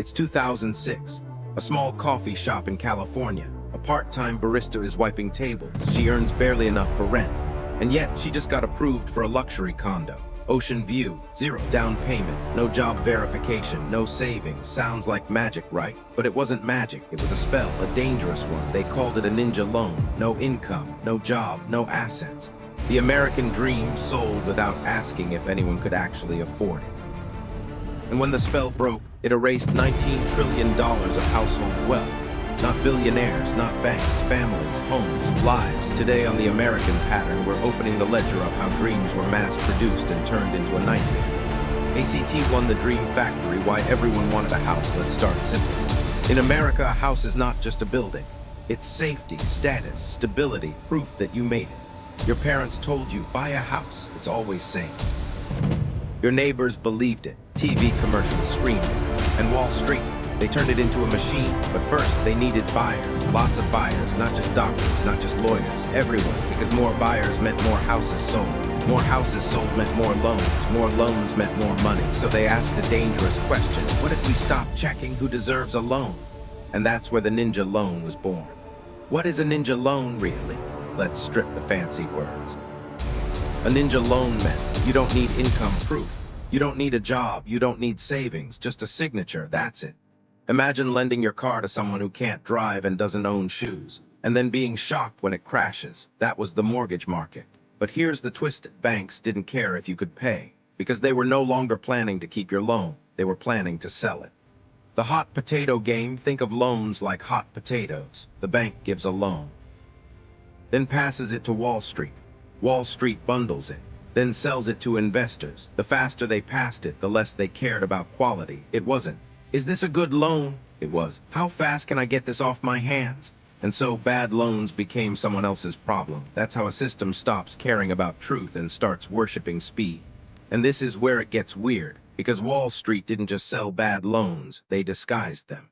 It's 2006. A small coffee shop in California. A part-time barista is wiping tables. She earns barely enough for rent. And yet, she just got approved for a luxury condo. Ocean view, zero down payment, no job verification, no savings. Sounds like magic, right? But it wasn't magic. It was a spell, a dangerous one. They called it a ninja loan. No income, no job, no assets. The American dream sold without asking if anyone could actually afford it. And when the spell broke, it erased $19 trillion of household wealth. Not billionaires, not banks, families, homes, lives. Today on the American Pattern, we're opening the ledger of how dreams were mass-produced and turned into a nightmare. ACT won the dream factory, why everyone wanted a house. Let's start simple. In America, a house is not just a building. It's safety, status, stability, proof that you made it. Your parents told you, buy a house. It's always safe. Your neighbors believed it. TV commercials screamed it. And Wall Street, they turned it into a machine. But first, they needed buyers. Lots of buyers, not just doctors, not just lawyers, everyone. Because more buyers meant more houses sold. More houses sold meant more loans. More loans meant more money. So they asked a dangerous question. What if we stop checking who deserves a loan? And that's where the ninja loan was born. What is a ninja loan, really? Let's strip the fancy words. A ninja loan meant you don't need income proof. You don't need a job. You don't need savings. Just a signature. That's it. Imagine lending your car to someone who can't drive and doesn't own shoes, and then being shocked when it crashes. That was the mortgage market. But here's the twist. Banks didn't care if you could pay, because they were no longer planning to keep your loan. They were planning to sell it. The hot potato game, think of loans like hot potatoes. The bank gives a loan, then passes it to Wall Street. Wall Street bundles it, then sells it to investors. The faster they passed it, the less they cared about quality. It wasn't, is this a good loan? It was, how fast can I get this off my hands? And so bad loans became someone else's problem. That's how a system stops caring about truth and starts worshiping speed. And this is where it gets weird, because Wall Street didn't just sell bad loans, they disguised them.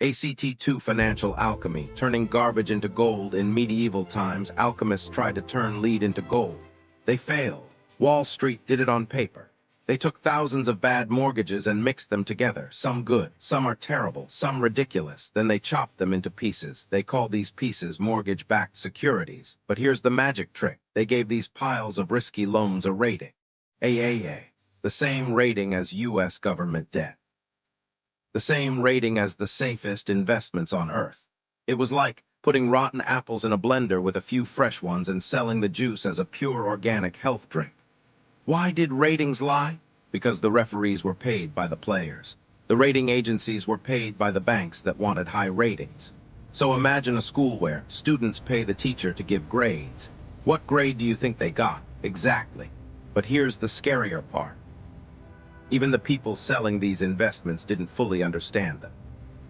ACT2 Financial Alchemy, turning garbage into gold. In medieval times, alchemists tried to turn lead into gold. They failed. Wall Street did it on paper. They took thousands of bad mortgages and mixed them together. Some good, some are terrible, some ridiculous. Then they chopped them into pieces. They called these pieces mortgage-backed securities. But here's the magic trick. They gave these piles of risky loans a rating. AAA. The same rating as US government debt. The same rating as the safest investments on Earth. It was like putting rotten apples in a blender with a few fresh ones and selling the juice as a pure organic health drink. Why did ratings lie? Because the referees were paid by the players. The rating agencies were paid by the banks that wanted high ratings. So imagine a school where students pay the teacher to give grades. What grade do you think they got? Exactly. But here's the scarier part. Even the people selling these investments didn't fully understand them.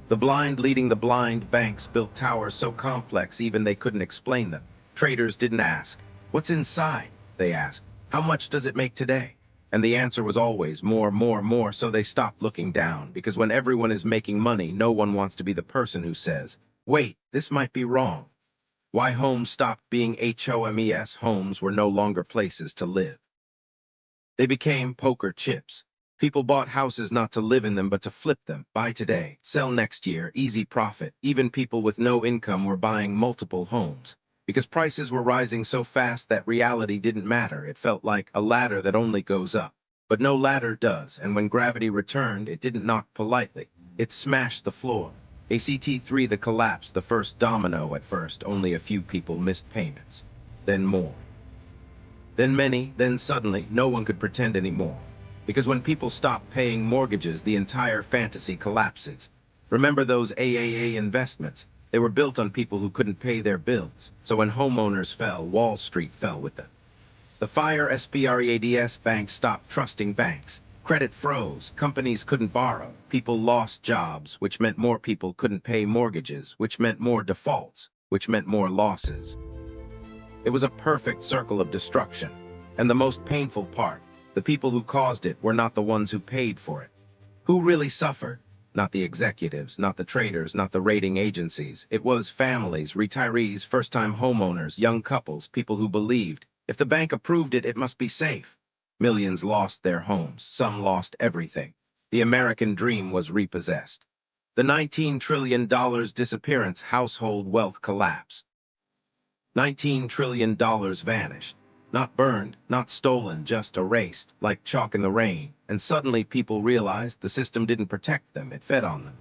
The blind leading the blind, banks built towers so complex even they couldn't explain them. Traders didn't ask, what's inside? They asked, how much does it make today? And the answer was always more, more, more, so they stopped looking down, because when everyone is making money, no one wants to be the person who says, wait, this might be wrong. Why homes stopped being HOMES. Homes were no longer places to live. They became poker chips. People bought houses not to live in them but to flip them. Buy today, sell next year, easy profit. Even people with no income were buying multiple homes. Because prices were rising so fast that reality didn't matter. It felt like a ladder that only goes up. But no ladder does, and when gravity returned, it didn't knock politely. It smashed the floor. ACT3, the collapse, the first domino. At first, only a few people missed payments. Then more. Then many, then suddenly, no one could pretend anymore. Because when people stop paying mortgages, the entire fantasy collapses. Remember those AAA investments? They were built on people who couldn't pay their bills. So when homeowners fell, Wall Street fell with them. The fire SPREADS banks stopped trusting banks. Credit froze. Companies couldn't borrow. People lost jobs, which meant more people couldn't pay mortgages, which meant more defaults, which meant more losses. It was a perfect circle of destruction. And the most painful part, the people who caused it were not the ones who paid for it. Who really suffered? Not the executives, not the traders, not the rating agencies. It was families, retirees, first-time homeowners, young couples, people who believed, if the bank approved it, it must be safe. Millions lost their homes. Some lost everything. The American dream was repossessed. The $19 trillion disappearance, household wealth collapsed. $19 trillion vanished. Not burned, not stolen, just erased, like chalk in the rain. And suddenly people realized the system didn't protect them, it fed on them.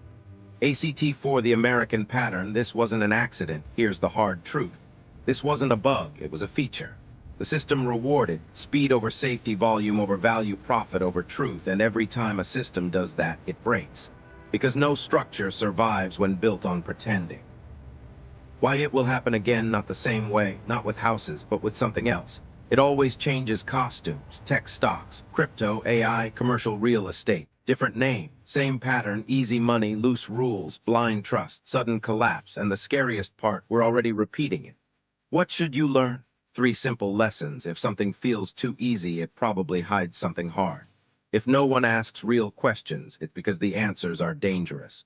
ACT4, the American pattern, this wasn't an accident. Here's the hard truth. This wasn't a bug, it was a feature. The system rewarded speed over safety, volume over value, profit over truth, and every time a system does that, it breaks. Because no structure survives when built on pretending. Why it will happen again, not the same way, not with houses, but with something else. It always changes costumes, tech stocks, crypto, AI, commercial real estate. Different name, same pattern, easy money, loose rules, blind trust, sudden collapse, and the scariest part, we're already repeating it. What should you learn? 3 simple lessons. If something feels too easy, it probably hides something hard. If no one asks real questions, it's because the answers are dangerous.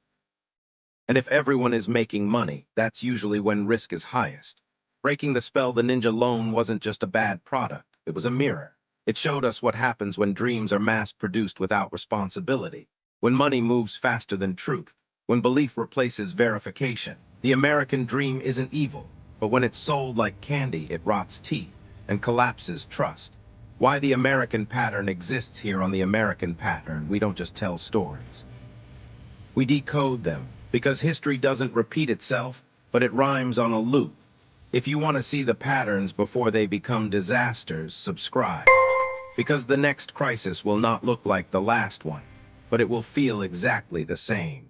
And if everyone is making money, that's usually when risk is highest. Breaking the spell, the Ninja loan wasn't just a bad product, it was a mirror. It showed us what happens when dreams are mass-produced without responsibility, when money moves faster than truth, when belief replaces verification. The American dream isn't evil, but when it's sold like candy, it rots teeth and collapses trust. Why the American pattern exists here on the American pattern, we don't just tell stories. We decode them, because history doesn't repeat itself, but it rhymes on a loop. If you want to see the patterns before they become disasters, subscribe. Because the next crisis will not look like the last one, but it will feel exactly the same.